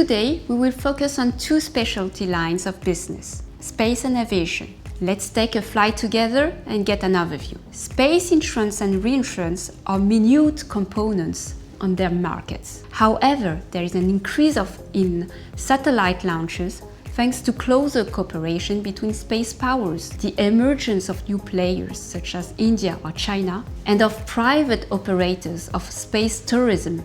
Today, we will focus on two specialty lines of business: space and aviation. Let's take a flight together and get an overview. Space insurance and reinsurance are minute components on their markets. However, there is an increase in satellite launches thanks to closer cooperation between space powers, the emergence of new players such as India or China, and of private operators of space tourism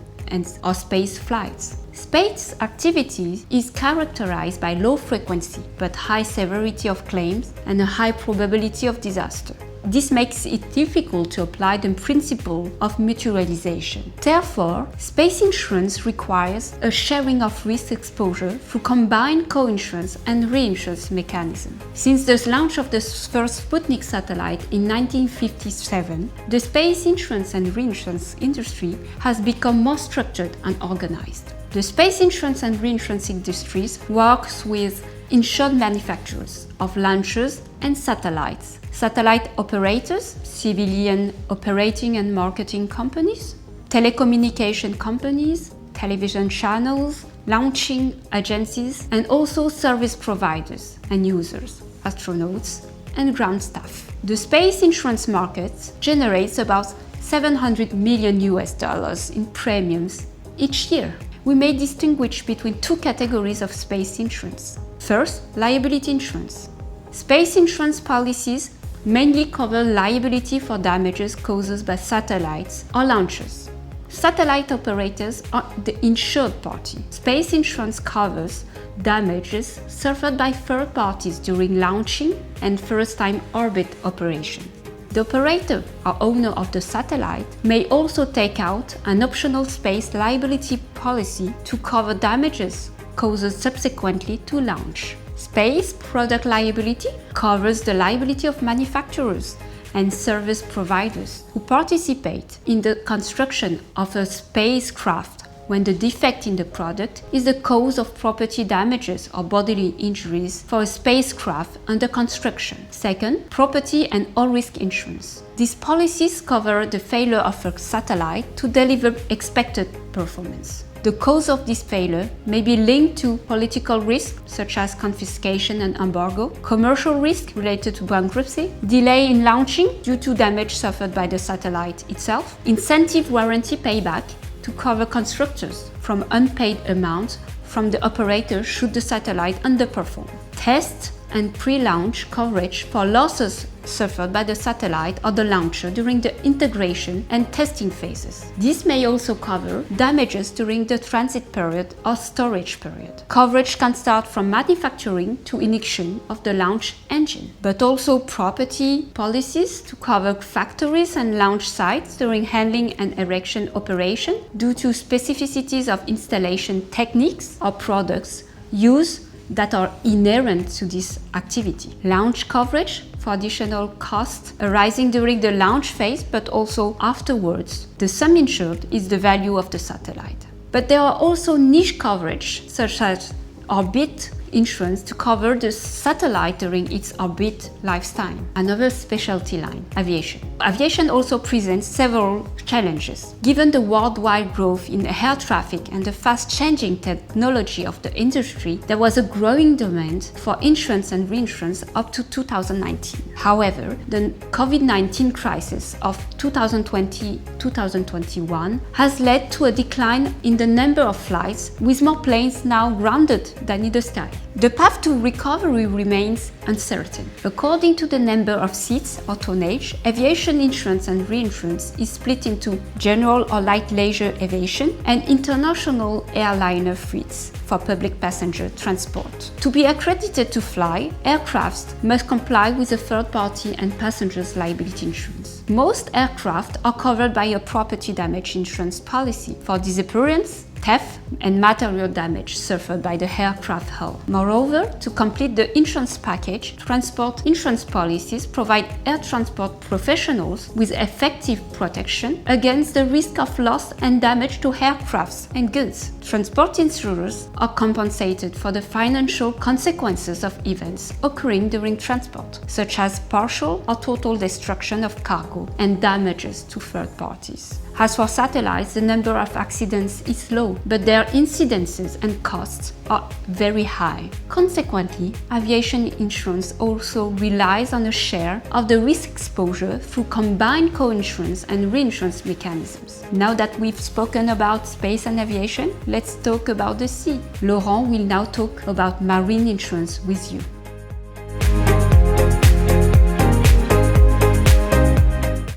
or space flights. Space activity is characterized by low frequency but high severity of claims and a high probability of disaster. This makes it difficult to apply the principle of mutualization. Therefore, space insurance requires a sharing of risk exposure through combined coinsurance and reinsurance mechanism. Since the launch of the first Sputnik satellite in 1957, the space insurance and reinsurance industry has become more structured and organized. The space insurance and reinsurance industries works with insured manufacturers of launchers and satellites, satellite operators, civilian operating and marketing companies, telecommunication companies, television channels, launching agencies, and also service providers and users, astronauts, and ground staff. The space insurance market generates about $700 million in premiums each year. We may distinguish between two categories of space insurance. First, liability insurance. Space insurance policies mainly cover liability for damages caused by satellites or launchers. Satellite operators are the insured party. Space insurance covers damages suffered by third parties during launching and first-time orbit operation. The operator or owner of the satellite may also take out an optional space liability policy to cover damages caused subsequently to launch. Space product liability covers the liability of manufacturers and service providers who participate in the construction of a spacecraft when the defect in the product is the cause of property damages or bodily injuries for a spacecraft under construction. Second, property and all-risk insurance. These policies cover the failure of a satellite to deliver expected performance. The cause of this failure may be linked to political risk, such as confiscation and embargo, commercial risk related to bankruptcy, delay in launching due to damage suffered by the satellite itself, incentive warranty payback to cover constructors from unpaid amounts from the operator should the satellite underperform, test and pre-launch coverage for losses suffered by the satellite or the launcher during the integration and testing phases. This may also cover damages during the transit period or storage period. Coverage can start from manufacturing to ignition of the launch engine, but also property policies to cover factories and launch sites during handling and erection operation due to specificities of installation techniques or products used that are inherent to this activity. Launch coverage for additional costs arising during the launch phase but also afterwards. The sum insured is the value of the satellite. But there are also niche coverage such as orbit insurance to cover the satellite during its orbit lifetime. Another specialty line, aviation. Aviation also presents several challenges. Given the worldwide growth in air traffic and the fast-changing technology of the industry, there was a growing demand for insurance and reinsurance up to 2019. However, the COVID-19 crisis of 2020-2021 has led to a decline in the number of flights, with more planes now grounded than in the sky. The path to recovery remains uncertain. According to the number of seats or tonnage, aviation insurance and reinsurance is split into general or light leisure aviation and international airliner fleets for public passenger transport. To be accredited to fly, aircraft must comply with a third-party and passengers liability insurance. Most aircraft are covered by a property damage insurance policy for disappearance, theft, and material damage suffered by the aircraft hull. Moreover, to complete the insurance package, transport insurance policies provide air transport professionals with effective protection against the risk of loss and damage to aircrafts and goods. Transport insurers are compensated for the financial consequences of events occurring during transport, such as partial or total destruction of cargo and damages to third parties. As for satellites, the number of accidents is low, low, but their incidences and costs are very high. Consequently, aviation insurance also relies on a share of the risk exposure through combined coinsurance and reinsurance mechanisms. Now that we've spoken about space and aviation, let's talk about the sea. Laurent will now talk about marine insurance with you.